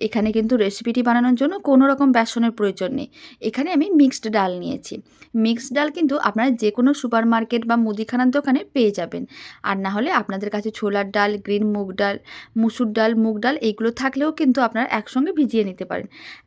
এখানে কিন্তু রেসিপিটি বানানোর জন্য কোনো রকম বেসনের প্রয়োজন নেই। এখানে আমি মিক্সড ডাল নিয়েছি। মিক্সড ডাল কিন্তু আপনারা যে কোনো সুপার মার্কেট বা মুদিখানার দোকানে পেয়ে যাবেন। আর না হলে আপনাদের কাছে ছোলার ডাল, গ্রিন মুগ ডাল, মুসুর ডাল, মুগ ডাল এইগুলো থাকলেও কিন্তু আপনারা একসঙ্গে ভিজিয়ে নিতে পারেন।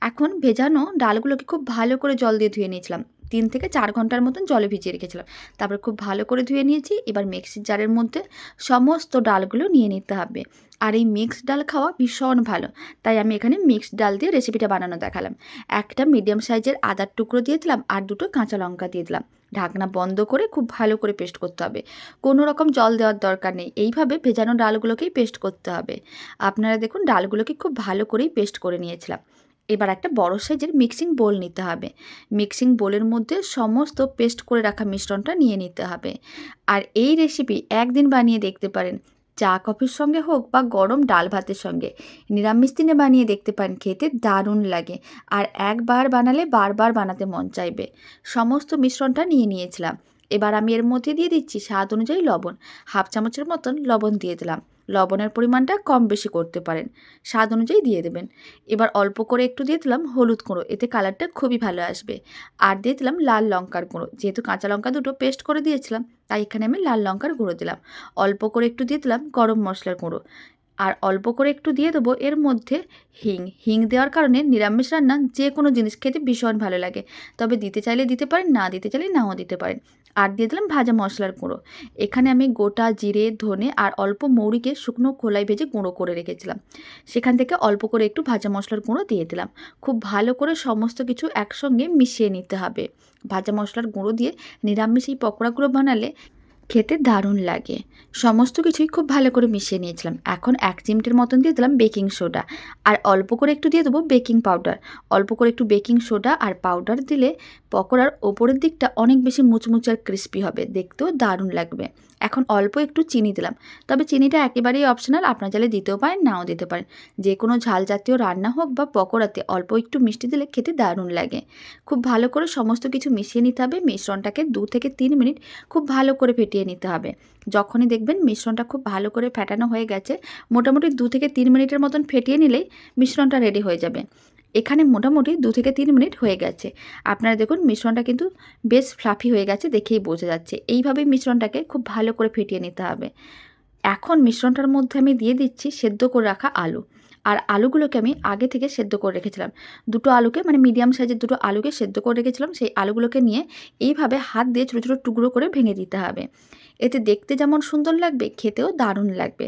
এখন ভেজানো ডালগুলোকে খুব ভালো করে জল দিয়ে ধুয়ে নিয়েছিলাম। ৩ থেকে ৪ ঘন্টার মতন জলে ভিজিয়ে রেখেছিলাম। তারপর খুব ভালো করে ধুয়ে নিয়েছি। এবার মিক্সির জারের মধ্যে সমস্ত ডালগুলো নিয়ে নিতে হবে। আর এই মিক্সড ডাল খাওয়া ভীষণ ভালো, তাই আমি এখানে মিক্সড ডাল দিয়ে রেসিপিটা বানানো দেখালাম। একটা মিডিয়াম সাইজের আদার টুকরো দিয়ে দিলাম আর 2টো কাঁচা লঙ্কা দিয়ে দিলাম। ঢাকনা বন্ধ করে খুব ভালো করে পেস্ট করতে হবে। কোনো রকম জল দেওয়ার দরকার নেই, এইভাবে ভেজানো ডালগুলোকেই পেস্ট করতে হবে। আপনারা দেখুন ডালগুলোকে খুব ভালো করেই পেস্ট করে নিয়েছিলাম। এবার একটা বড় সাইজের মিক্সিং বোল নিতে হবে। মিক্সিং বোলের মধ্যে সমস্ত পেস্ট করে রাখা মিশ্রণটা নিয়ে নিতে হবে। আর এই রেসিপি একদিন বানিয়ে দেখতে পারেন, চা কফির সঙ্গে হোক বা গরম ডাল ভাতের সঙ্গে। নিরামিষ দিনে বানিয়ে দেখতে পারেন, খেতে দারুণ লাগে। আর একবার বানালে বারবার বানাতে মন চাইবে। সমস্ত মিশ্রণটা নিয়ে নিয়েছিলাম। এবার আমি এর মধ্যে দিয়ে দিচ্ছি স্বাদ অনুযায়ী লবণ। হাফ চামচের মতন লবণ দিয়ে দিলাম। লবণের পরিমাণটা কম বেশি করতে পারেন, স্বাদ অনুযায়ী দিয়ে দেবেন। এবার অল্প করে একটু দিয়ে দিলাম হলুদ গুঁড়ো, এতে কালারটা খুবই ভালো আসবে। আর দিয়ে দিলাম লাল লঙ্কার গুঁড়ো, যেহেতু কাঁচা লঙ্কা দুটো পেস্ট করে দিয়েছিলাম তাই এখানে আমি লাল লঙ্কার গুঁড়ো দিলাম। অল্প করে একটু দিয়ে দিলাম গরম মশলার গুঁড়ো। আর অল্প করে একটু দিয়ে দেবো এর মধ্যে হিং। হিং দেওয়ার কারণে নিরামিষ রান্না যে কোনো জিনিস খেতে ভীষণ ভালো লাগে। তবে দিতে চাইলে দিতে পারেন, না দিতে চাইলে নাও দিতে পারেন। আর দিয়ে দিলাম ভাজা মশলার গুঁড়ো। এখানে আমি গোটা জিরে, ধনে আর অল্প মৌরিকে শুকনো খোলায় ভেজে গুঁড়ো করে রেখেছিলাম। সেখান থেকে অল্প করে একটু ভাজা মশলার গুঁড়ো দিয়ে দিলাম। খুব ভালো করে সমস্ত কিছু একসঙ্গে মিশিয়ে নিতে হবে। ভাজা মশলার গুঁড়ো দিয়ে নিরামিষ এই পকোড়াগুলো বানালে খেতে দারুণ লাগে। সমস্ত কিছুই খুব ভালো করে মিশিয়ে নিয়েছিলাম। এখন 1 চিমটির মতন দিয়ে দিলাম বেকিং সোডা। আর অল্প করে একটু দিয়ে দেবো বেকিং পাউডার। অল্প করে একটু বেকিং সোডা আর পাউডার দিলে পকোড়ার ওপরের দিকটা অনেক বেশি মুচমুচে আর ক্রিস্পি হবে, দেখতেও দারুণ লাগবে। এখন অল্প একটু চিনি দিলাম। তবে চিনিটা একেবারেই অপশনাল, আপনারা চাইলে দিতেও পারেন, নাও দিতে পারেন। যে কোনো ঝাল জাতীয় রান্না হোক বা পকোড়াতে অল্প একটু মিষ্টি দিলে খেতে দারুণ লাগে। খুব ভালো করে সমস্ত কিছু মিশিয়ে নিতে হবে। মিশ্রণটাকে 2 থেকে 3 মিনিট খুব ভালো করে ফেটিয়ে নিতে হবে। যখনই দেখবেন মিশ্রণটা খুব ভালো করে ফেটানো হয়ে গেছে, মোটামুটি 2 থেকে 3 মিনিটের মতন ফেটিয়ে নিলেই মিশ্রণটা রেডি হয়ে যাবে। এখানে মোটামুটি 2 থেকে 3 মিনিট হয়ে গেছে। আপনারা দেখুন মিশ্রণটা কিন্তু বেশ ফ্লাফি হয়ে গেছে, দেখেই বোঝা যাচ্ছে। এইভাবেই মিশ্রণটাকে খুব ভালো করে ফেটিয়ে নিতে হবে। এখন মিশ্রণটার মধ্যে আমি দিয়ে দিচ্ছি সেদ্ধ করে রাখা আলু। আর আলুগুলোকে আমি আগে থেকে সেদ্ধ করে রেখেছিলাম। 2টো আলুকে, মানে মিডিয়াম সাইজের 2টো আলুকে সেদ্ধ করে রেখেছিলাম। সেই আলুগুলোকে নিয়ে এইভাবে হাত দিয়ে ছোটো ছোটো টুকরো করে ভেঙে দিতে হবে। এতে দেখতে যেমন সুন্দর লাগবে, খেতেও দারুণ লাগবে।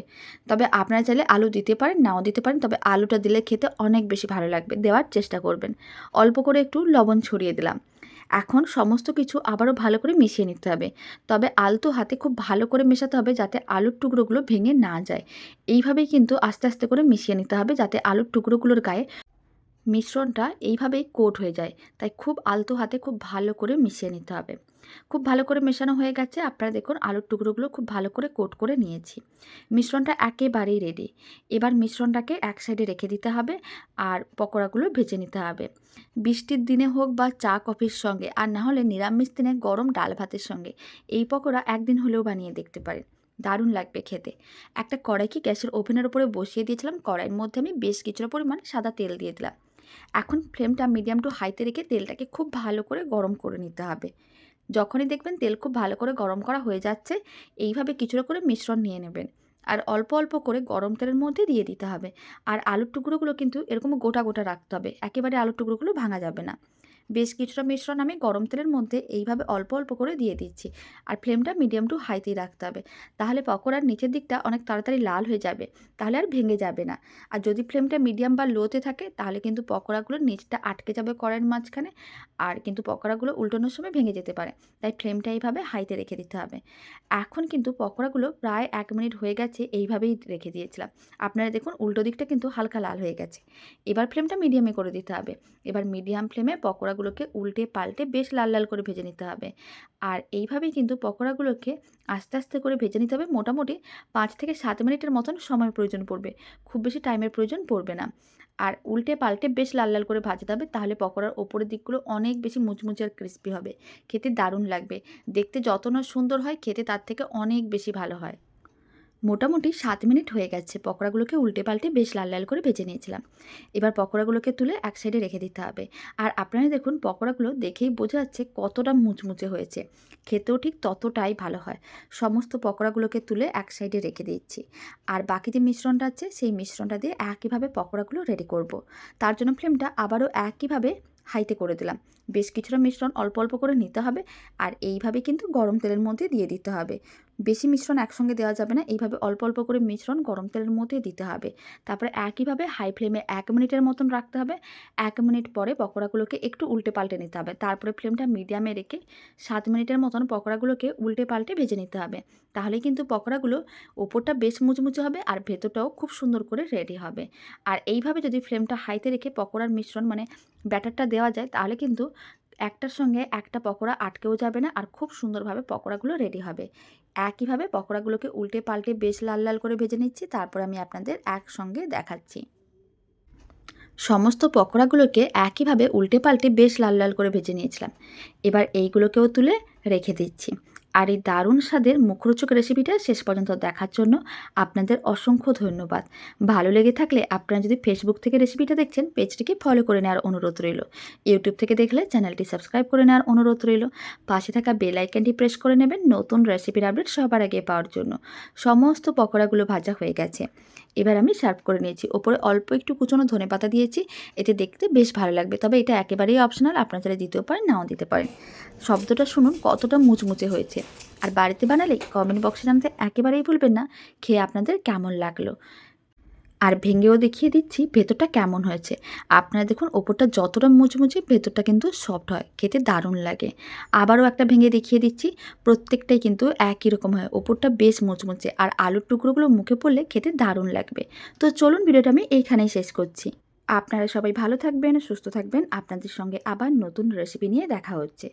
তবে আপনারা চাইলে আলু দিতে পারেন, নাও দিতে পারেন, তবে আলুটা দিলে খেতে অনেক বেশি ভালো লাগবে, দেওয়ার চেষ্টা করবেন। অল্প করে একটু লবণ ছড়িয়ে দিলাম। এখন সমস্ত কিছু আবারও ভালো করে মিশিয়ে নিতে হবে। তবে আলতো হাতে খুব ভালো করে মেশাতে হবে যাতে আলুর টুকরোগুলো ভেঙে না যায়। এইভাবেই কিন্তু আস্তে আস্তে করে মিশিয়ে নিতে হবে যাতে আলুর টুকরোগুলোর গায়ে মিশ্রণটা এইভাবেই কোট হয়ে যায়। তাই খুব আলতো হাতে খুব ভালো করে মিশিয়ে নিতে হবে। খুব ভালো করে মেশানো হয়ে গেছে। আপনারা দেখুন আলুর টুকরোগুলো খুব ভালো করে কোট করে নিয়েছি। মিশ্রণটা একেবারেই রেডি। এবার মিশ্রণটাকে এক সাইডে রেখে দিতে হবে আর পকোড়াগুলো ভেজে নিতে হবে। বৃষ্টির দিনে হোক বা চা কফির সঙ্গে, আর না হলে নিরামিষ দিনে গরম ডাল ভাতের সঙ্গে এই পকোড়া একদিন হলেও বানিয়ে দেখতে পারেন, দারুণ লাগবে খেতে। একটা কড়াইকে গ্যাসের ওভেনের উপরে বসিয়ে দিয়েছিলাম। কড়াইয়ের মধ্যে আমি বেশ কিছুটা পরিমাণ সাদা তেল দিয়ে দিলাম। এখন ফ্লেমটা মিডিয়াম টু হাইতে রেখে তেলটাকে খুব ভালো করে গরম করে নিতে হবে। যখনই দেখবেন তেল খুব ভালো করে গরম করা হয়ে যাচ্ছে, এইভাবে কিছুটা করে মিশ্রণ নিয়ে নেবেন। আর অল্প অল্প করে গরম তেলের মধ্যে দিয়ে দিতে হবে। আর আলুর টুকরোগুলো কিন্তু এরকম গোটা গোটা রাখতে হবে, একেবারে আলুর টুকরোগুলো ভাঙা যাবে না। বেশ কিছুটা মিশ্রণ আমি গরম তেলের মধ্যে এইভাবে অল্প অল্প করে দিয়ে দিচ্ছি। আর ফ্লেমটা মিডিয়াম টু হাইতেই রাখতে হবে। তাহলে পকোড়ার নিচের দিকটা অনেক তাড়াতাড়ি লাল হয়ে যাবে, তাহলে আর ভেঙে যাবে না। আর যদি ফ্লেমটা মিডিয়াম বা লোতে থাকে তাহলে কিন্তু পকোড়াগুলোর নিচটা আটকে যাবে কড়াইয়ের মাঝখানে, আর কিন্তু পকোড়াগুলো উল্টানোর সময় ভেঙে যেতে পারে। তাই ফ্লেমটা এইভাবে হাইতে রেখে দিতে হবে। এখন কিন্তু পকোড়াগুলো প্রায় 1 মিনিট হয়ে গেছে, এইভাবেই রেখে দিয়েছিলাম। আপনারা দেখুন উল্টো দিকটা কিন্তু হালকা লাল হয়ে গেছে। এবার ফ্লেমটা মিডিয়ামে করে দিতে হবে। এবার মিডিয়াম ফ্লেমে পকোড়াগুলোকে উল্টে পাল্টে বেশ লাল লাল করে ভেজে নিতে হবে। আর এইভাবেই কিন্তু পকোড়াগুলোকে আস্তে আস্তে করে ভেজে নিতে হবে। মোটামুটি 5 থেকে 7 মিনিটের মতন সময় প্রয়োজন পড়বে, খুব বেশি টাইমের প্রয়োজন পড়বে না। আর উল্টে পাল্টে বেশ লাল লাল করে ভাজতে হবে, তাহলে পকোড়ার ওপরের দিকগুলো অনেক বেশি মুচমুচে আর ক্রিস্পি হবে, খেতে দারুণ লাগবে। দেখতে যত না সুন্দর হয়, খেতে তার থেকে অনেক বেশি ভালো হয়। মোটামুটি 7 মিনিট হয়ে গেছে। পকোড়াগুলোকে উল্টে পাল্টে বেশ লাল লাল করে ভেজে নিয়েছিলাম। এবার পকোড়াগুলোকে তুলে এক সাইডে রেখে দিতে হবে। আর আপনারা দেখুন পকোড়াগুলো দেখেই বোঝা যাচ্ছে কতটা মুচমুচে হয়েছে। খেতেও ঠিক ততটাই ভালো হয়। সমস্ত পকোড়াগুলোকে তুলে এক সাইডে রেখে দিচ্ছি। আর বাকি যে মিশ্রণটা আছে সেই মিশ্রণটা দিয়ে একইভাবে পকোড়াগুলো রেডি করব। তার জন্য ফ্লেমটা আবারও একইভাবে হাইতে করে দিলাম। বেশ কিছুটা মিশ্রণ অল্প অল্প করে নিতে হবে আর এইভাবে কিন্তু গরম তেলের মধ্যে দিয়ে দিতে হবে। বেশি মিশ্রণ একসঙ্গে দেওয়া যাবে না, এইভাবে অল্প অল্প করে মিশ্রণ গরম তেলের মধ্যে দিতে হবে। তারপরে একইভাবে হাই ফ্লেমে 1 মিনিটের মতন রাখতে হবে। 1 মিনিট পরে পকোড়াগুলোকে একটু উল্টে পাল্টে নিতে হবে। তারপরে ফ্লেমটা মিডিয়ামে রেখে 7 মিনিটের মতন পকোড়াগুলোকে উল্টে পাল্টে ভেজে নিতে হবে। তাহলেই কিন্তু পকোড়াগুলো ওপরটা বেশ মুচমুচে হবে আর ভেতরটাও খুব সুন্দর করে রেডি হবে। আর এইভাবে যদি ফ্লেমটা হাইতে রেখে পকোড়ার মিশ্রণ মানে ব্যাটারটা দেওয়া যায় তাহলে কিন্তু একটার সঙ্গে একটা পকোড়া আটকেও যাবে না আর খুব সুন্দরভাবে পকোড়াগুলো রেডি হবে। একইভাবে পকোড়াগুলোকে উল্টে পাল্টে বেশ লাল লাল করে ভেজে নিচ্ছি। তারপর আমি আপনাদের একসঙ্গে দেখাচ্ছি। সমস্ত পকোড়াগুলোকে একইভাবে উল্টে পাল্টে বেশ লাল লাল করে ভেজে নিয়েছিলাম। এবার এইগুলোকেও তুলে রেখে দিচ্ছি। আর এই দারুণ স্বাদের মুখরোচক রেসিপিটা শেষ পর্যন্ত দেখার জন্য আপনাদের অসংখ্য ধন্যবাদ। ভালো লেগে থাকলে আপনারা যদি ফেসবুক থেকে রেসিপিটা দেখছেন পেজটিকে ফলো করে নেওয়ার অনুরোধ রইল। ইউটিউব থেকে দেখলে চ্যানেলটি সাবস্ক্রাইব করে নেওয়ার অনুরোধ রইল। পাশে থাকা বেল আইকনটি প্রেস করে নেবেন নতুন রেসিপির আপডেট সবার আগে পাওয়ার জন্য। সমস্ত পকোড়াগুলো ভাজা হয়ে গেছে। এবার আমি সার্ভ করে নিয়েছি। ওপরে অল্প একটু কুচনো ধনেপাতা দিয়েছি। এতে দেখতে বেশ ভালো লাগবে। তবে এটা একেবারেই অপশনাল, আপনারা চাইলে দিতেও পারেন, নাও দিতে পারেন। শব্দটা শুনুন কতটা মুচমুচে হয়েছে। আর বাড়িতে বানালে কমেন্ট বক্সে জানাতে একেবারেই ভুলবেন না খেয়ে আপনাদের কেমন লাগলো। আর ভেঙেও দেখিয়ে দিচ্ছি ভেতরটা কেমন হয়েছে। আপনারা দেখুন ওপরটা যতটা মুচমুচে ভেতরটা কিন্তু সফট হয়, খেতে দারুণ লাগে। আবারও একটা ভেঙে দেখিয়ে দিচ্ছি। প্রত্যেকটাই কিন্তু একই রকম হয়, ওপরটা বেশ মুচমুচে আর আলুর টুকরোগুলো মুখে পড়লে খেতে দারুণ লাগবে। তো চলুন ভিডিওটা আমি এইখানেই শেষ করছি। আপনারা সবাই ভালো থাকবেন, সুস্থ থাকবেন। আপনাদের সঙ্গে আবার নতুন রেসিপি নিয়ে দেখা হচ্ছে।